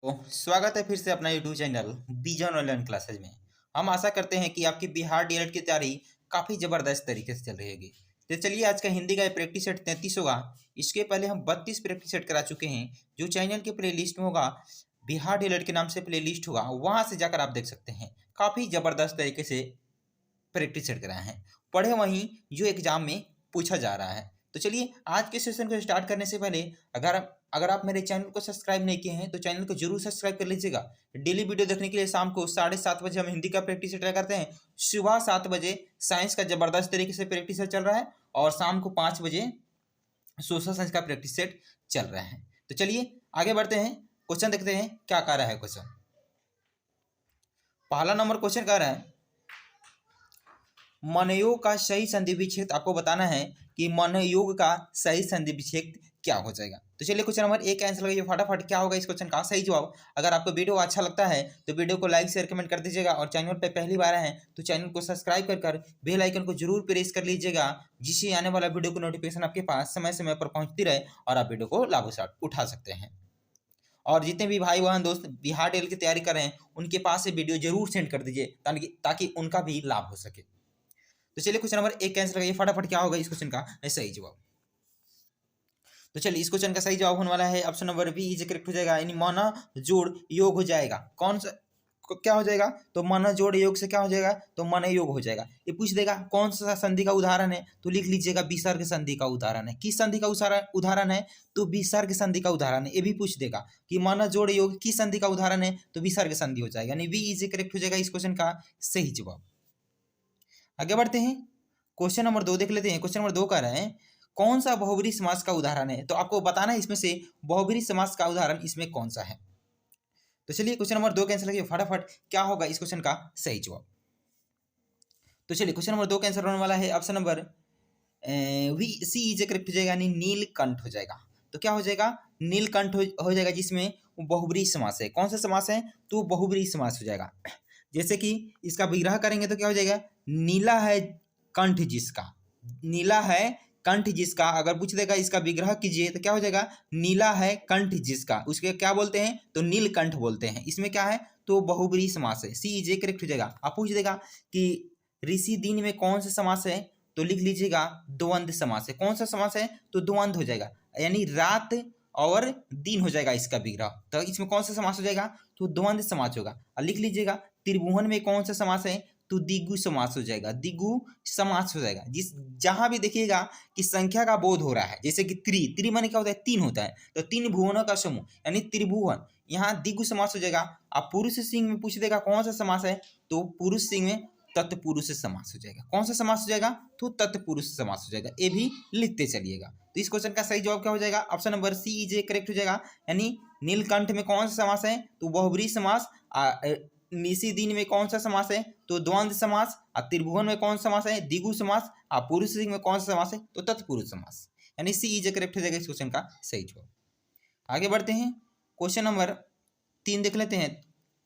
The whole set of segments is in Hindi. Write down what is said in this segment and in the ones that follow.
तो स्वागत है फिर से अपना यूट्यूब चैनल बीजन ऑनलाइन क्लासेज में। हम आशा करते हैं कि आपकी बिहार डीएलएड की तैयारी काफ़ी ज़बरदस्त तरीके से चल रही होगी। तो चलिए आज का हिंदी का प्रैक्टिस सेट 33 होगा। इसके पहले हम 32 प्रैक्टिस सेट करा चुके हैं। जो चैनल के प्ले लिस्ट में होगा, बिहार डीएलएड के नाम से प्ले लिस्ट होगा, वहाँ से जाकर आप देख सकते हैं। काफ़ी ज़बरदस्त तरीके से प्रैक्टिस सेट कराए हैं, पढ़े वहीं जो एग्जाम में पूछा जा रहा है। तो चलिए आज के सेशन को स्टार्ट करने से पहले अगर आप मेरे चैनल को सब्सक्राइब नहीं किए हैं तो चैनल को जरूर सब्सक्राइब कर लीजिएगा। डेली वीडियो देखने के लिए शाम को 7:30 बजे हम हिंदी का प्रैक्टिस सेट करते हैं। सुबह 7 बजे साइंस का जबरदस्त तरीके से प्रैक्टिस सेट चल रहा है और शाम को 5 बजे सोशल साइंस का प्रैक्टिस सेट चल रहा है। तो चलिए आगे बढ़ते हैं, क्वेश्चन देखते हैं क्या कह रहा है क्वेश्चन। पहला नंबर क्वेश्चन कह रहा है मनयोग का सही संधि विच्छेद आपको बताना है कि मनयोग का सही संधि विच्छेद क्या हो जाएगा। तो चलिए क्वेश्चन नंबर 1 का आंसर लगाइए फटाफट। क्या होगा इस क्वेश्चन का सही जवाब। अगर आपको वीडियो अच्छा लगता है तो वीडियो को लाइक शेयर कमेंट कर दीजिएगा और चैनल पर पहली बार आए हैं तो चैनल को सब्सक्राइब कर बेल आइकन को जरूर प्रेस कर लीजिएगा, जिससे आने वाला वीडियो की नोटिफिकेशन आपके पास समय समय पर पहुंचती रहे और आप वीडियो को लाभ उठा सकते हैं। और जितने भी भाई बहन दोस्त बिहार डीएलएड की तैयारी कर रहे हैं उनके पास से वीडियो जरूर सेंड कर दीजिए ताकि उनका भी लाभ हो सके। तो चलिए क्वेश्चन नंबर 1 कैंसिल लगाइए फटाफट। क्या होगा इस क्वेश्चन का सही जवाब। तो चलिए इस क्वेश्चन का सही जवाब होने वाला है option number B is correct हो जाएगा, यानी माना जोड़ योग हो जाएगा। कौन सा क्या हो जाएगा, तो माना जोड़ योग से क्या हो जाएगा, तो मन योग हो जाएगा। ये पूछ देगा कौन सा संधि का उदाहरण है, तो लिख लीजिएगा विसर्ग संधि का उदाहरण है। किस संधि का उदाहरण है, तो विसर्ग संधि का उदाहरण है। ये भी पूछ देगा कि माना जोड़ योग किस संधि का उदाहरण है, तो विसर्ग संधि हो जाएगा, यानी बी इज करेक्ट हो जाएगा इस क्वेश्चन का सही जवाब। आगे बढ़ते हैं, क्वेश्चन नंबर 2 देख लेते हैं। क्वेश्चन नंबर 2 कह रहे हैं कौन सा बहुब्रीहि समास का उदाहरण है, तो आपको बताना है इसमें से बहुब्रीहि समास का उदाहरण इसमें कौन सा है। तो चलिए क्वेश्चन नंबर 2 कैंसिल करिए फटाफट। क्या होगा इस क्वेश्चन का सही जवाब। तो चलिए क्वेश्चन नंबर 2 कैंसिल होने वाला है option number C is correct हो जाएगा, यानी नीलकंठ हो जाएगा। तो क्या हो जाएगा, नीलकंठ हो जाएगा, जिसमें बहुब्रीहि समास है। कौन सा समास है, तो बहुब्रीहि समास हो जाएगा। जैसे कि इसका विग्रह करेंगे तो क्या हो जाएगा, नीला है कंठ जिसका, नीला है कंठ जिसका। अगर पूछ देगा इसका विग्रह कीजिए तो क्या हो जाएगा, नीला है कंठ जिसका, उसके क्या बोलते हैं, तो नीलकंठ बोलते हैं। इसमें क्या है, तो बहुब्रीहि समास है, सी इज करेक्ट हो जाएगा। आप पूछ देगा कि ऋषि दिन में कौन सा समास है, तो लिख लीजिएगा द्वंद्व समास है। कौन सा समास है, तो द्वंद्व हो जाएगा, यानी रात और दिन हो जाएगा इसका विग्रह। तो इसमें कौन सा समास हो जाएगा, तो द्वंद्व समास होगा। और लिख लीजिएगा त्रिभुवन में कौन सा समास है, तो द्विगु समास हो जाएगा, द्विगु समास हो जाएगा। जिस जहां भी देखिएगा कि संख्या का बोध हो रहा है, जैसे कि त्रि माने क्या होता है, 3 होता है, तो 3 भुवनों का समूह यानी त्रिभुवन, यहाँ द्विगु समास हो जाएगा। अब पुरुष सिंह में पूछ देगा कौन सा समास है, तो पुरुष सिंह में तत्पुरुष समास हो जाएगा। कौन सा समास हो जाएगा, तो तत्पुरुष समास हो जाएगा। ये भी लिखते चलिएगा। तो इस क्वेश्चन का सही जवाब क्या हो जाएगा, option number C is correct हो जाएगा, यानी नीलकंठ में कौन सा समास है, तो बहुब्रीहि समास। निशी दिन में कौन सा समास है, तो द्वंद्व समास। और त्रिभुवन में कौन सा समास है, द्विगु समास। और पुरुष सिंह में कौन सा समास है, तो तत्पुरुष समास, यानी सी इज करेक्ट हो जाएगा इस क्वेश्चन का सही जवाब। आगे बढ़ते हैं, क्वेश्चन नंबर 3 देख लेते हैं।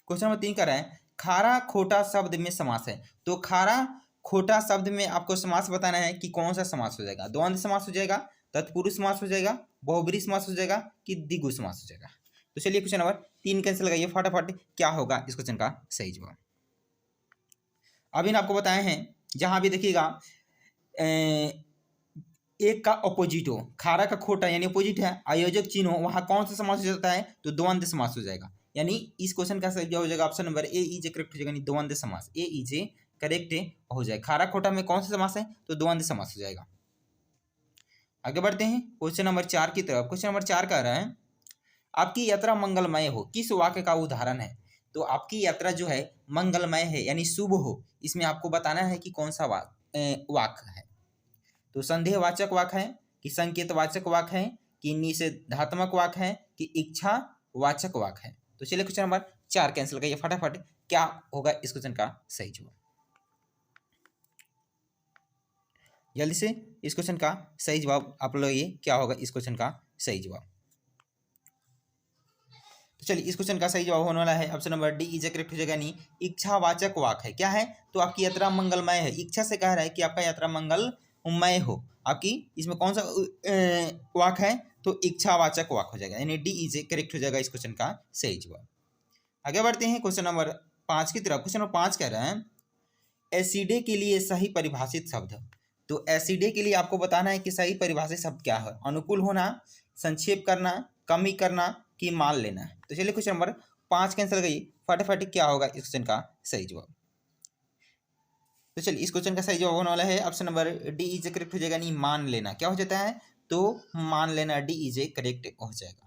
क्वेश्चन नंबर 3 कर रहा है खारा खोटा शब्द में समास है। तो खारा खोटा शब्द में आपको समास बताना है कि कौन सा समास हो जाएगा, द्वंद्व समास हो जाएगा, तत्पुरुष समास हो जाएगा, बहुब्रीहि समास हो जाएगा, कि द्विगु समास हो जाएगा। तो चलिए क्वेश्चन नंबर 3 कैंसिल लगाइए फटाफट। क्या होगा इस क्वेश्चन का सही जवाब। अभी आपको बताए हैं, जहां भी देखिएगा एक का अपोजिट हो, खारा का खोटा यानी अपोजिट है, आयोजक चिन्ह हो, वहां कौन सा समास हो जाता है, तो द्वंद्व समास हो जाएगा। यानी इस क्वेश्चन का सही जवाब हो जाएगा option number A is correct हो जाएगा, यानी द्वंद्व समास। ए इज करेक्ट हो जाएगा। खारा खोटा में कौन सा समास है, तो द्वंद्व समास हो जाएगा। आगे बढ़ते हैं क्वेश्चन नंबर 4 की तरफ। क्वेश्चन नंबर 4 कह रहा है आपकी यात्रा मंगलमय हो किस वाक्य का उदाहरण है। तो आपकी यात्रा जो है मंगलमय है, यानी शुभ हो, इसमें आपको बताना है कि कौन सा वाक्य है। तो संदेहवाचक वाक्य है, कि संकेतवाचक वाक्य है, कि निषेधात्मक वाक्य है, कि इच्छावाचक वाक्य है। तो चलिए क्वेश्चन नंबर 4 कैंसिल करिए फटाफट। क्या होगा इस क्वेश्चन का सही जवाब। जल्दी से इस क्वेश्चन का सही जवाब आप लोग, ये क्या होगा इस क्वेश्चन का सही जवाब। तो चलिए इस क्वेश्चन का सही जवाब होने वाला है option number D is correct हो जाएगा, नहीं इच्छावाचक वाक्य है। क्या है, तो आपकी यात्रा मंगलमय है, इच्छा से कह रहा है कि आपका यात्रा मैं हो, आपकी इसमें कौन सा वाक है, तो इच्छावाचक वाक हो जाएगा, यानी डी इज ए करेक्ट हो जाएगा इस क्वेश्चन का सही जवाब। आगे बढ़ते हैं क्वेश्चन नंबर 5 की तरफ। क्वेश्चन नंबर 5 कह रहे हैं एसिडे के लिए सही परिभाषित शब्द। तो एसिडे के लिए आपको बताना है कि सही परिभाषित शब्द क्या है। अनुकूल होना, संक्षेप करना, कमी करना कि मान लेना। तो चलिए क्वेश्चन नंबर 5 कैंसिल गई, फटाफट क्या होगा इस क्वेश्चन का सही जवाब। तो चलिए इस क्वेश्चन का सही जवाब होने वाला है option number D is a correct हो जाएगा, नहीं मान लेना क्या हो जाता है, तो मान लेना डी इज ए करेक्ट हो जाएगा।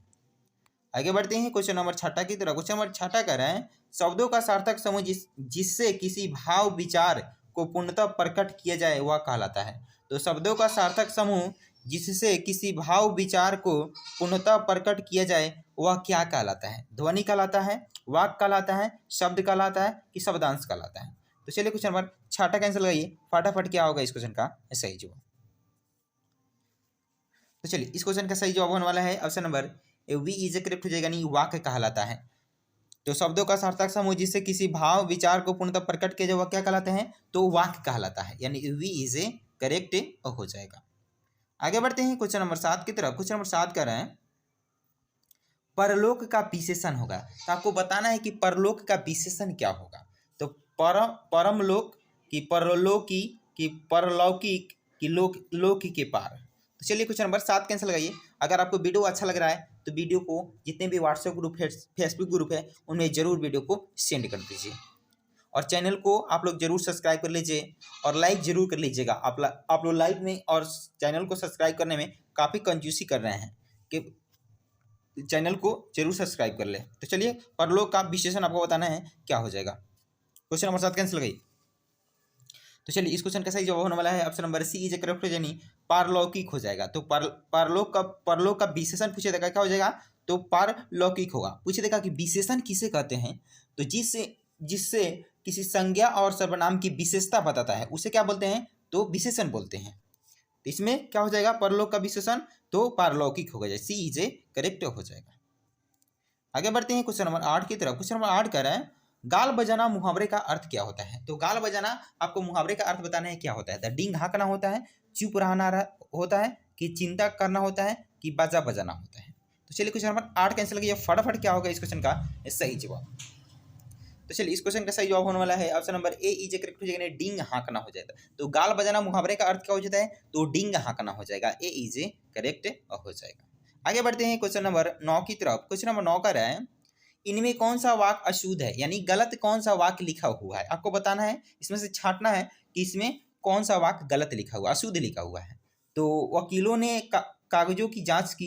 आगे बढ़ते हैं क्वेश्चन नंबर 6 की तरफ। क्वेश्चन नंबर 6 कह रहे हैं शब्दों का सार्थक समूह जिससे किसी भाव विचार को पूर्णतः प्रकट किया जाए वह कहलाता है। तो शब्दों का सार्थक समूह जिससे किसी भाव विचार को पूर्णतः प्रकट किया जाए वह क्या कहलाता है। ध्वनि कहलाता है, वाक्य कहलाता है, शब्द कहलाता है कि शब्दांश कहलाता है। तो चलिए क्वेश्चन नंबर 6 कैंसिल लगाइए, फटाफट क्या होगा इस क्वेश्चन का सही जवाब। तो चलिए इस क्वेश्चन का सही जवाब होने वाला है option number B is a correct हो जाएगा, नहीं वाक्य कहलाता है। तो शब्दों का सार्थक समूह जिससे किसी भाव विचार को पूर्णतः प्रकट किया जाए वह क्या कहलाते हैं, तो वाक्य कहलाता है, यानी वी इज ए करेक्ट हो जाएगा। आगे बढ़ते हैं क्वेश्चन नंबर 7 की तरफ। क्वेश्चन नंबर 7 कह रहे हैं परलोक का विशेषण होगा। तो आपको बताना है कि परलोक का विशेषण क्या होगा। तो परमलोक की परलोकी की परलौकिक की लोक के पार। तो चलिए क्वेश्चन नंबर 7 कैंसिल लगाइए। अगर आपको वीडियो अच्छा लग रहा है तो वीडियो को जितने भी व्हाट्सएप ग्रुप है, फेसबुक ग्रुप है, उनमें जरूर वीडियो को सेंड कर दीजिए और चैनल को आप लोग जरूर सब्सक्राइब कर लीजिए और लाइक जरूर कर लीजिएगा। आप लोग लाइक में और चैनल को सब्सक्राइब करने में काफ़ी कंजूसी कर रहे हैं कि चैनल को जरूर सब्सक्राइब कर ले। तो चलिए परलोक का विशेषण आपको बताना है क्या हो जाएगा। क्वेश्चन नंबर 7 कैंसिल गई। तो चलिए इस क्वेश्चन का सही जवाब होने वाला है option number C is a correct, यानी पारलौकिक हो जाएगा। तो परलोक का विशेषण पूछे देगा क्या हो जाएगा, तो पारलौकिक होगा। पूछे देगा कि विशेषण किसे कहते हैं, तो जिससे किसी संज्ञा और सर्वनाम की विशेषता बताता है उसे क्या बोलते हैं, तो विशेषण बोलते हैं। तो इसमें क्या हो जाएगा परलोक का विशेषण, तो पारलौकिक होगा, सी इज ए करेक्ट हो जाएगा। आगे बढ़ते हैं क्वेश्चन नंबर 8 की तरफ। क्वेश्चन नंबर 8 कह रहे हैं गाल बजाना मुहावरे का अर्थ क्या होता है। तो गाल बजाना आपको मुहावरे का अर्थ बताना है क्या होता है। डींग हाँकना होता है, चुप रहना होता है कि चिंता करना होता है कि बाजा बजाना होता है। तो चलिए क्वेश्चन नंबर 8 कैंसिल किया, फटाफट क्या होगा इस क्वेश्चन का सही जवाब। तो चलिए इस क्वेश्चन का सही जवाब होने वाला है option number A is a correct हो जाएगा, डींग हाँकना हो जाएगा। तो गाल बजाना मुहावरे का अर्थ क्या हो जाता है, तो डींग हाँकना हो जाएगा, ए इज ए करेक्ट हो जाएगा। आगे बढ़ते हैं क्वेश्चन नंबर 9 की तरफ। क्वेश्चन नंबर 9 का रहा है इनमें कौन सा वाक्य अशुद्ध है, यानी गलत कौन सा वाक्य लिखा हुआ है। आपको बताना है, इसमें से छांटना है कि इसमें कौन सा वाक्य गलत लिखा हुआ, अशुद्ध लिखा हुआ है। तो वकीलों ने कागजों की जांच की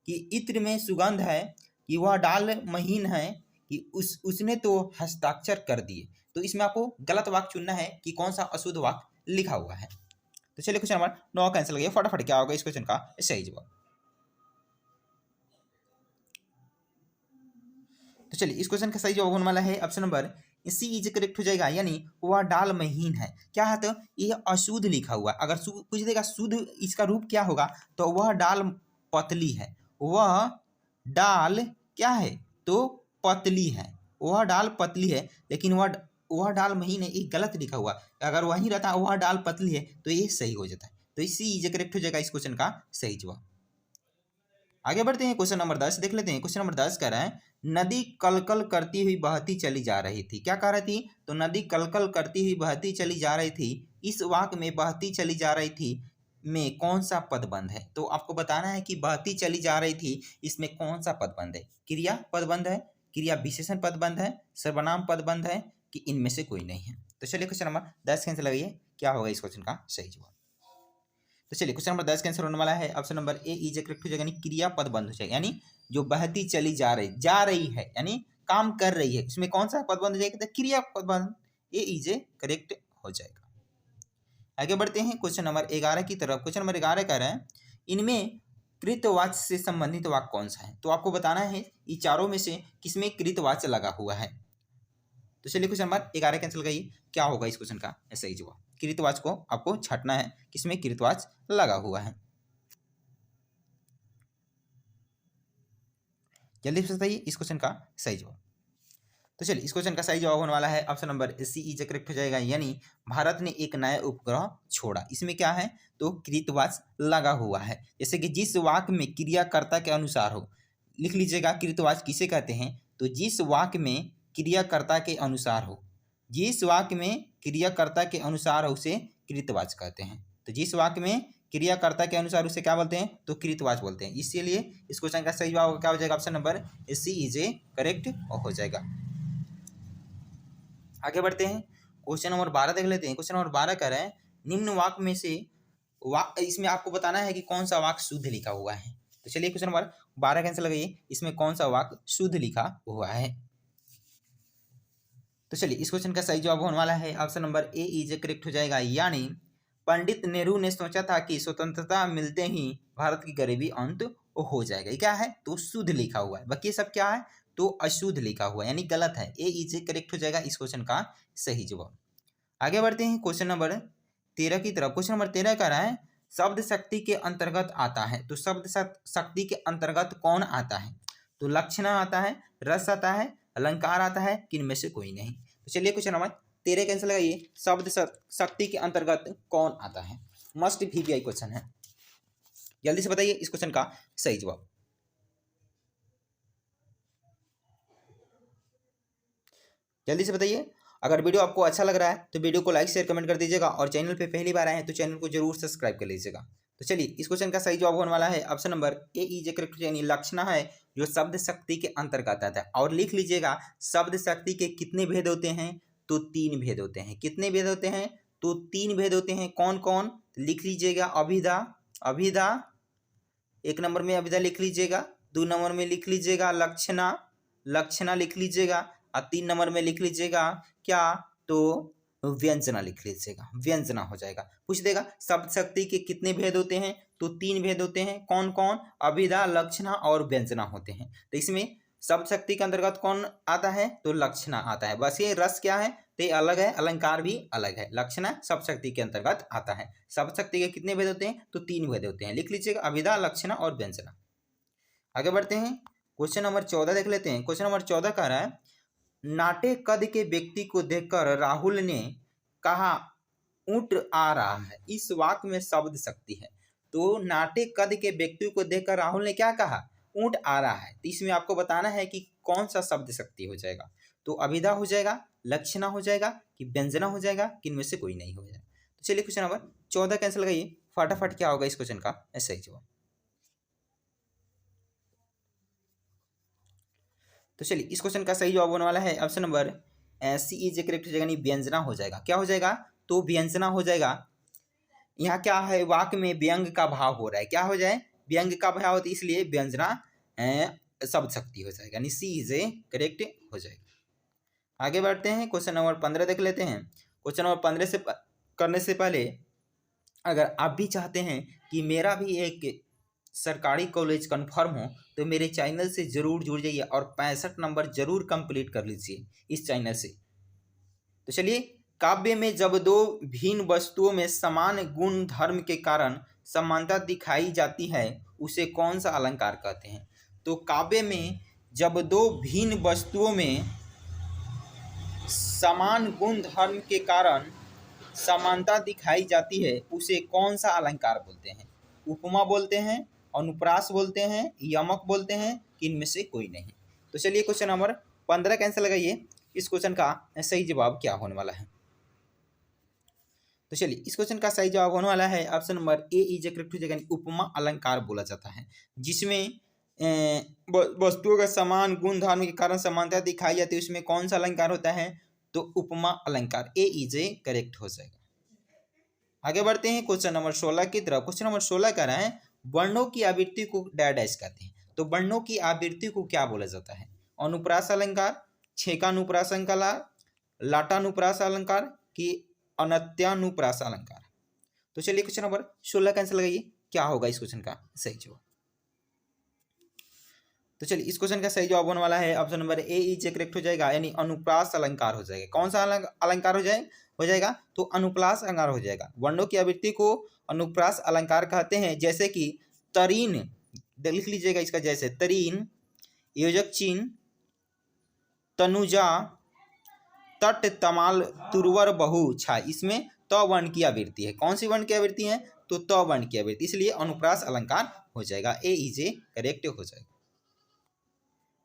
कि इत्र में सुगंध है, कि वह डाल महीन है, कि उसने तो हस्ताक्षर कर दिए। तो इसमें आपको गलत वाक्य चुनना है कि कौन सा अशुद्ध वाक्य लिखा हुआ है। तो चलिए क्वेश्चन नंबर 9 कैंसिल हो गया, फटाफट क्या होगा इस क्वेश्चन का सही जवाब। तो चलिए इस क्वेश्चन का सही जवाब होने वाला है option number C is correct हो जाएगा, यानी वह डाल महीन है। क्या है, तो ये अशुद्ध लिखा हुआ। अगर पूछ देगा शुद्ध इसका रूप क्या होगा, तो वह डाल पतली है। वह डाल क्या है, तो पतली है। वह डाल पतली है, लेकिन वह डाल महीन है, ये गलत लिखा हुआ। अगर वहीं रहता वह डाल पतली है तो ये सही हो जाता है। तो इसी इज करेक्ट हो जाएगा इस क्वेश्चन का सही जवाब। आगे बढ़ते हैं क्वेश्चन नंबर 10 देख लेते हैं। क्वेश्चन नंबर 10 कह रहा है नदी कलकल करती हुई बहती चली जा रही थी। क्या कह रही थी, तो नदी कलकल करती हुई बहती चली जा रही थी। इस वाक्य में बहती चली जा रही थी में कौन सा पद बंद है। तो आपको बताना है कि बहती चली जा रही थी, इसमें कौन सा पद बंद है। क्रिया पद बंद है, क्रिया विशेषण पद बंद है, सर्वनाम पद बंद है, कि इनमें से कोई नहीं है। तो चलिए क्वेश्चन नंबर 10 कैंसिल लगाइए, क्या होगा इस क्वेश्चन का सही जवाब। तो चलिए क्वेश्चन नंबर 10 कैंसिल होने वाला है option number A is correct हो जाएगा, यानी क्रिया पद बंद हो जाएगा, यानी जो बहती चली जा रही है, यानी काम कर रही है, इसमें कौन सा पद बंद हो जाएगा, तो क्रिया पद बंद, ए इज करेक्ट हो जाएगा। आगे बढ़ते हैं क्वेश्चन नंबर 11 की तरफ। क्वेश्चन नंबर 11 कह रहे हैं इनमें कृतवाच्य से संबंधित वाक्य कौन सा है। तो आपको बताना है इन चारों में से किसमें कृतवाच्य लगा हुआ है। तो चलिए क्वेश्चन नंबर 11 कैंसिल गई, क्या होगा इस क्वेश्चन का सही जवाब। कृतवाच्य को आपको छांटना है, किसमें कृतवाच्य लगा हुआ है। जल्दी से बताइए इस क्वेश्चन का सही जवाब। तो चलिए इस क्वेश्चन का सही जवाब होने वाला है option number C is correct हो जाएगा, यानी भारत ने एक नया उपग्रह छोड़ा। इसमें क्या है, तो कृतवाच लगा हुआ है। जैसे कि जिस वाक्य में क्रियाकर्ता के अनुसार हो, लिख लीजिएगा कृतवाच किसे कहते हैं, तो जिस वाक्य में क्रियाकर्ता के अनुसार हो, जिस वाक्य में क्रियाकर्ता के अनुसार हो उसे कृतवाच कहते हैं। तो जिस वाक्य में क्रियाकर्ता के अनुसार उसे क्या बोलते हैं, तो कृतवाच बोलते हैं। इसीलिए इस क्वेश्चन का सही जवाब क्या हो जाएगा, option number C is a correct हो जाएगा। आगे बढ़ते हैं, क्वेश्चन नंबर 12 देख लेते हैं। क्वेश्चन नंबर 12 कह रहे हैं निम्न वाक्य में से इसमें आपको बताना है कि कौन सा वाक्य शुद्ध लिखा हुआ है। तो चलिए क्वेश्चन नंबर 12 कैंसिल लगाइए, इसमें कौन सा वाक्य शुद्ध लिखा हुआ है। तो चलिए इस क्वेश्चन का सही जवाब होने वाला है option number A is correct हो जाएगा, यानी पंडित नेहरू ने सोचा था कि स्वतंत्रता मिलते ही भारत की गरीबी अंत हो जाएगा। ये क्या है, तो शुद्ध लिखा हुआ है, बाकी सब क्या है, तो अशुद्ध लिखा हुआ है, यानी गलत है। ए इज करेक्ट हो जाएगा इस क्वेश्चन का सही जवाब। आगे बढ़ते हैं क्वेश्चन नंबर 13 की तरफ। क्वेश्चन नंबर 13 कह रहा है शब्द शक्ति के अंतर्गत आता है। तो शब्द शक्ति के अंतर्गत कौन आता है, तो लक्षण आता है, रस आता है, अलंकार आता है, कि इनमें से कोई नहीं। तो चलिए क्वेश्चन नंबर 13 कैंसिल लगाइए, शब्द शक्ति के अंतर्गत कौन आता है। मस्ट VBI क्वेश्चन है, जल्दी से बताइए इस क्वेश्चन का सही जवाब। जल्दी से बताइए। अगर वीडियो आपको अच्छा लग रहा है तो वीडियो को लाइक शेयर कमेंट कर दीजिएगा, और चैनल पे पहली बार आए हैं तो चैनल को जरूर सब्सक्राइब कर लीजिएगा। तो चलिए इस क्वेश्चन का सही जवाब होने वाला है option number A is correct, यानी लक्षण है जो शब्द शक्ति के अंतर्गत आता है। और लिख लीजिएगा शब्द शक्ति के कितने भेद होते हैं, तो 3 भेद होते हैं। कितने भेद होते हैं, तो 3 भेद होते हैं। कौन कौन, लिख लीजिएगा अभिधा, अभिधा 1 नंबर में अभिधा लिख लीजिएगा, 2 नंबर में लिख लीजिएगा लक्षणा, लक्षणा लिख लीजिएगा, और 3 नंबर में लिख लीजिएगा क्या, तो व्यंजना लिख लीजिएगा, व्यंजना हो जाएगा। पूछ देगा शब्द शक्ति के कितने भेद होते हैं, तो 3 भेद होते हैं। कौन कौन, अभिधा, लक्षणा और व्यंजना होते हैं। तो इसमें शब्द शक्ति के अंतर्गत कौन आता है, तो लक्षणा आता है। बस ये रस क्या है, तो ये अलग है, अलंकार भी अलग है। लक्षणा शब्द शक्ति के अंतर्गत आता है। शब्द शक्ति के कितने भेद होते हैं, तो 3 भेद होते हैं। लिख लीजिएगा अभिधा, लक्षणा और व्यंजना। आगे बढ़ते हैं, क्वेश्चन नंबर 14 देख लेते हैं। क्वेश्चन नंबर 14 कह रहा है नाटे कद के व्यक्ति को देखकर राहुल ने कहा ऊंट आ रहा है। इस वाक्य में शब्द शक्ति है। तो नाटे कद के व्यक्ति को देखकर राहुल ने क्या कहा, ऊंट आ रहा है। तो इसमें आपको बताना है कि कौन सा शब्द शक्ति हो जाएगा, तो अभिधा हो जाएगा, लक्षणा हो जाएगा, कि व्यंजना हो जाएगा, कि इनमें से कोई नहीं हो जाएगा। तो चलिए क्वेश्चन नंबर 14 कैंसिल लगाइए, फटाफट क्या होगा इस क्वेश्चन का सही जवाब। तो चलिए इस क्वेश्चन का सही जवाब होने वाला है option number C is correct हो जाएगा, यानी व्यंजना हो जाएगा। क्या हो जाएगा, तो व्यंजना हो जाएगा। यहाँ क्या है, वाक्य में व्यंग का भाव हो रहा है, क्या हो जाए, व्यंग का भाव होता है, इसलिए व्यंजना शब्द शक्ति हो जाएगा, यानी सी इज ए करेक्ट हो जाएगा। आगे बढ़ते हैं, क्वेश्चन नंबर 15 देख लेते हैं। क्वेश्चन नंबर 15 से करने से पहले अगर आप भी चाहते हैं कि मेरा भी एक सरकारी कॉलेज कंफर्म हो, तो मेरे चैनल से जरूर जुड़ जाइए और 65 नंबर जरूर कंप्लीट कर लीजिए इस चैनल से। तो चलिए, काव्य में जब दो भिन्न वस्तुओं में समान गुण धर्म के कारण समानता दिखाई जाती है उसे कौन सा अलंकार कहते हैं। तो काव्य में जब दो भिन्न वस्तुओं में समान गुण धर्म के कारण समानता दिखाई जाती है उसे कौन सा अलंकार बोलते हैं। उपमा बोलते हैं, अनुप्रास बोलते हैं, यमक बोलते हैं, कि इनमें से कोई नहीं। तो चलिए क्वेश्चन नंबर 15 कैंसिल लगाइए, इस क्वेश्चन का सही जवाब क्या होने वाला है। तो चलिए इस क्वेश्चन का सही जवाब होने वाला है option number A is correct हो जाएगा। उपमा अलंकार बोला जाता है जिसमें वस्तुओं का समान गुण धर्म के कारण समानता दिखाई जाती है, उसमें कौन सा अलंकार होता है, तो उपमा अलंकार। ए इज ए करेक्ट हो जाएगा। आगे बढ़ते हैं क्वेश्चन नंबर 16 की तरफ। क्वेश्चन नंबर 16 कह रहा है वर्णों की आवृत्ति को डैश कहते हैं। तो वर्णों की आवृत्ति को क्या बोला जाता है, अनुप्रास अलंकार, छेकानुप्रास अलंकार, लाटानुप्रास अलंकार, कि अनत्यानुप्रास अलंकार। तो चलिए क्वेश्चन नंबर 16 कैंसिल लगाइए, क्या होगा इस क्वेश्चन का सही जवाब। तो चलिए इस क्वेश्चन का सही जवाब होने वाला है option number A is correct हो जाएगा, यानी अनुप्रास अलंकार हो जाएगा। कौन सा अलंकार हो जाएगा, तो अनुप्रास अलंकार हो जाएगा। वर्णों की आवृत्ति को अनुप्रास अलंकार कहते हैं, जैसे कि तरीन लिख लीजिएगा इसका, जैसे तरीन, योजक चिन्ह, तनुजा तट तमाल तुरवर बहु छाय, इसमें त वर्ण की आवृत्ति है। कौन सी वर्ण की आवृत्ति है? तो त वर्ण की आवृत्ति, इसलिए अनुप्रास अलंकार हो जाएगा। ए इजे करेक्ट हो जाएगा।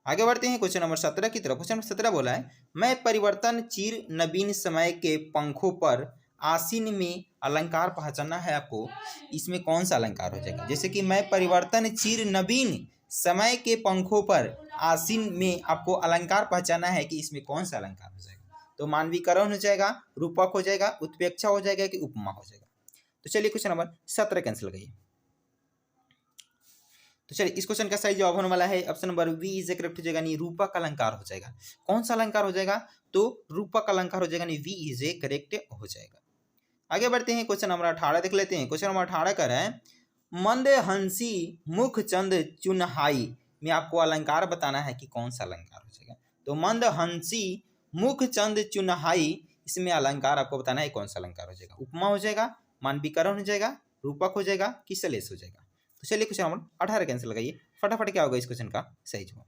आगे बढ़ते हैं क्वेश्चन नंबर 17 की तरफ। क्वेश्चन नंबर 17 बोला है, मैं परिवर्तन चिर नवीन समय के पंखों पर आसीन में अलंकार पहचानना है आपको, इसमें कौन सा अलंकार हो जाएगा? जैसे कि मैं परिवर्तन चिर नवीन समय के पंखों पर आसीन में आपको अलंकार पहचानना है कि इसमें कौन सा अलंकार हो जाएगा। तो मानवीकरण हो जाएगा, रूपक हो जाएगा, उत्प्रेक्षा हो जाएगा कि उपमा हो जाएगा। तो चलिए क्वेश्चन नंबर 17 कैंसिल लगाइए। तो चलिए इस क्वेश्चन का सही जवाब होने वाला है option number B is correct हो जाएगा, नहीं रूपक अलंकार हो जाएगा। कौन सा अलंकार हो जाएगा? तो रूपक अलंकार हो जाएगा, नहीं वी इज ए करेक्ट हो जाएगा। आगे बढ़ते हैं क्वेश्चन नंबर 18 देख लेते हैं। क्वेश्चन नंबर 18 कर रहा है, मंद हंसी मुख चंद चुनहाई में आपको अलंकार बताना है कि कौन सा अलंकार हो जाएगा। तो मंद हंसी मुख चंद चुनहाई, इसमें अलंकार आपको बताना है कौन सा अलंकार हो जाएगा। उपमा हो जाएगा, मानवीकरण हो जाएगा, रूपक हो जाएगा कि सलेस हो जाएगा। तो चलिए क्वेश्चन नंबर 18 कैंसिल लगाइए। फटाफट क्या होगा इस क्वेश्चन का सही जवाब?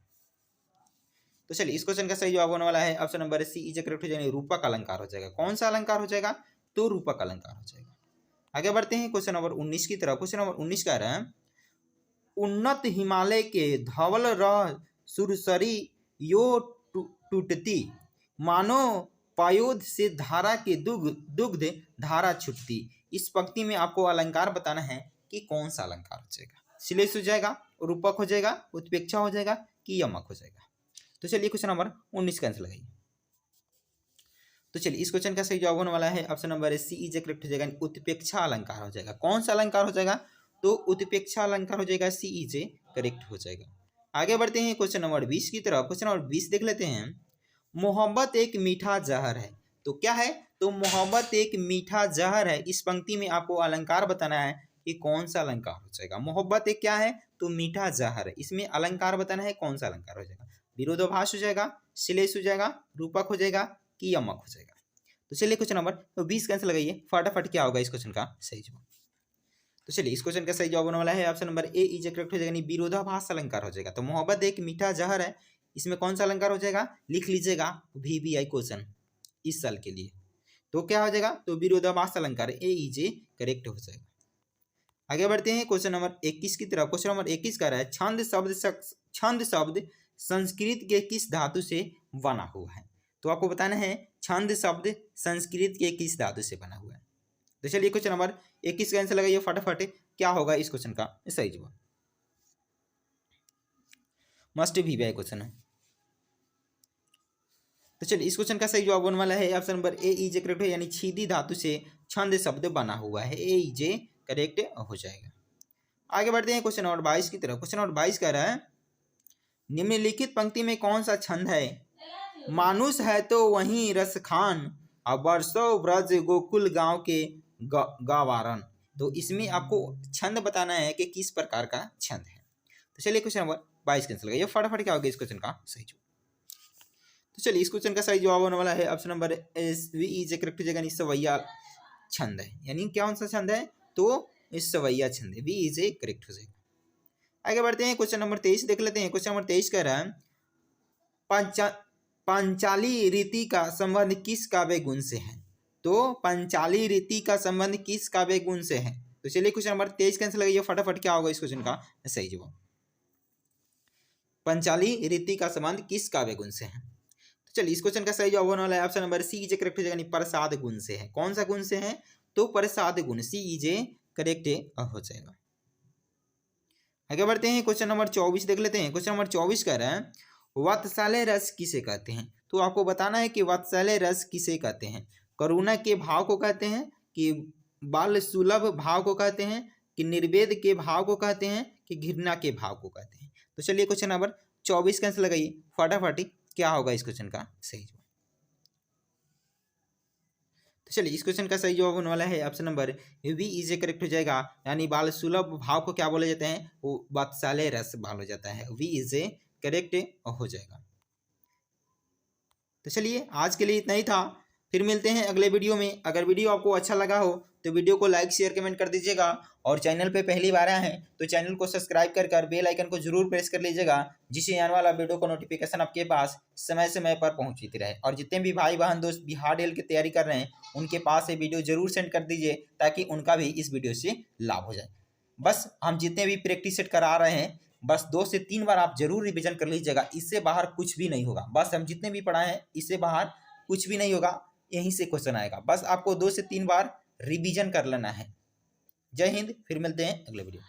तो चलिए इस क्वेश्चन का सही जवाब होने वाला है option number C is correct हो जाएगा, रूपक अलंकार हो जाएगा। कौन सा अलंकार हो जाएगा? तो रूपक अलंकार हो जाएगा। आगे बढ़ते हैं क्वेश्चन नंबर 19 की तरफ। क्वेश्चन नंबर 19 कह रहे हैं, उन्नत हिमालय के धवल रह सुरसरी यो टूटती, मानो पायोध से धारा के दुग्ध धारा छुटती। इस पंक्ति में आपको अलंकार बताना है कि कौन सा अलंकार हो जाएगा। श्लेष हो जाएगा, रूपक हो जाएगा, उत्प्रेक्षा हो जाएगा कि यमक हो जाएगा। तो चलिए क्वेश्चन नंबर 19 कैंसिल लगाइए। तो चलिए इस क्वेश्चन का सही जवाब होने वाला है option number C is correct हो जाएगा, उत्प्रेक्षा अलंकार हो जाएगा। कौन सा अलंकार हो जाएगा? तो उत्प्रेक्षा अलंकार हो जाएगा, सी इज करेक्ट हो जाएगा। आगे बढ़ते हैं क्वेश्चन नंबर 20 की तरफ। क्वेश्चन नंबर 20 देख लेते हैं, मोहब्बत एक मीठा जहर है। तो क्या है? तो मोहब्बत एक मीठा जहर है। इस पंक्ति में आपको अलंकार बताना है कि कौन सा अलंकार हो जाएगा। मोहब्बत एक क्या है? तो मीठा जहर है। इसमें अलंकार बताना है कौन सा अलंकार हो जाएगा। विरोधाभास हो जाएगा, श्लेष हो जाएगा, रूपक हो जाएगा कि यमक हो जाएगा। तो चलिए क्वेश्चन नंबर 20 कैंसिल लगाइए। फटाफट क्या होगा इस क्वेश्चन का सही जवाब? तो चलिए इस क्वेश्चन का सही जवाब होने वाला है option number A is correct हो जाएगा, नहीं विरोधाभास अलंकार हो जाएगा। तो मोहब्बत एक मीठा जहर है, इसमें कौन सा अलंकार हो जाएगा? लिख लीजिएगा, VBI क्वेश्चन इस साल के लिए। तो क्या हो जाएगा? तो विरोधाभास अलंकार, ए इज करेक्ट हो जाएगा। आगे बढ़ते हैं क्वेश्चन नंबर 21 की तरफ। क्वेश्चन नंबर 21 का रहा है, छंद शब्द संस्कृत के किस धातु से बना हुआ है? तो आपको बताना है छंद शब्द संस्कृत के किस धातु से बना हुआ है। तो चलिए क्वेश्चन नंबर 21 का आंसर लगाइए फटाफट, क्या होगा इस क्वेश्चन का सही जवाब? मस्ट VBI क्वेश्चन है। तो चलिए इस क्वेश्चन का सही जवाब होने वाला है option number A is correct है, यानी छीदी धातु से छंद शब्द बना हुआ है, ए इज करेक्ट हो जाएगा। आगे बढ़ते हैं क्वेश्चन नंबर 22 की तरफ। क्वेश्चन नंबर 22 कह रहा है, निम्नलिखित पंक्ति में कौन सा छंद है? मानुष है तो वहीं रस खान, और बरसों ब्रज गोकुल गांव के गवारन। तो इसमें आपको छंद बताना है कि किस प्रकार का छंद है। तो चलिए क्वेश्चन नंबर 22 कैंसिल लगाइए फटाफट, क्या होगा इस क्वेश्चन का सही जवाब? तो चलिए इस क्वेश्चन का सही जवाब होने वाला है option number B is correct हो जाएगा, सवैया छंद है। यानी कौन सा छंद है? तो इस सवैया छंद है, वी इज करेक्ट हो जाएगा। आगे बढ़ते हैं क्वेश्चन नंबर 23 देख लेते हैं। क्वेश्चन नंबर 23 कह रहा है, पांचाली रीति का संबंध किस काव्य गुण से है? तो पांचाली रीति का संबंध किस काव्य गुण से है? तो चलिए क्वेश्चन नंबर 23 कैंसिल लगाइए फटाफट, क्या होगा इस क्वेश्चन का सही जवाब? पांचाली रीति का संबंध किस काव्य गुण से है? तो चलिए इस क्वेश्चन का सही जवाब होने वाला है option number C is correct हो जाएगा, प्रसाद गुण से है। कौन सा गुण से है? तो प्रसाद गुण, सी इज करेक्ट हो जाएगा। आगे बढ़ते हैं क्वेश्चन नंबर 24 देख लेते हैं। क्वेश्चन नंबर 24 कह रहा है, वात्सल्य रस किसे कहते हैं? तो आपको बताना है कि वात्सल्य रस किसे कहते हैं। करुणा के भाव को कहते हैं, कि बाल सुलभ भाव को कहते हैं, कि निर्वेद के भाव को कहते हैं, कि घृणा के भाव को कहते हैं। तो चलिए क्वेश्चन नंबर 24 कैंसिल लगाइए फटाफट, क्या होगा इस क्वेश्चन का सही जवाब? तो चलिए इस क्वेश्चन का सही जवाब होने वाला है option number B is correct हो जाएगा, यानी बाल सुलभ भाव को क्या बोले जाते हैं? वो वात्सल्य रस बोला जाता है, वी इज करेक्ट हो जाएगा। तो चलिए आज के लिए इतना ही था। फिर मिलते हैं अगले वीडियो में। अगर वीडियो आपको अच्छा लगा हो तो वीडियो को लाइक शेयर कमेंट कर दीजिएगा, और चैनल पे पहली बार आए हैं तो चैनल को सब्सक्राइब कर बेल आइकन को जरूर प्रेस कर लीजिएगा, जिससे आने वाला वीडियो को नोटिफिकेशन आपके पास समय समय पर पहुंचती रहे। और जितने भी भाई बहन दोस्त बिहार डेल की तैयारी कर रहे हैं उनके पास ये वीडियो जरूर सेंड कर दीजिए, ताकि उनका भी इस वीडियो से लाभ हो जाए। बस हम जितने भी प्रैक्टिस सेट करा रहे हैं बस 2 से 3 बार आप जरूर रिवीजन कर लीजिएगा, इससे बाहर कुछ भी नहीं होगा। बस हम जितने भी पढ़ाए हैं इससे बाहर कुछ भी नहीं होगा, यहीं से क्वेश्चन आएगा। बस आपको 2 से 3 बार रिवीजन कर लेना है। जय हिंद, फिर मिलते हैं अगले वीडियो।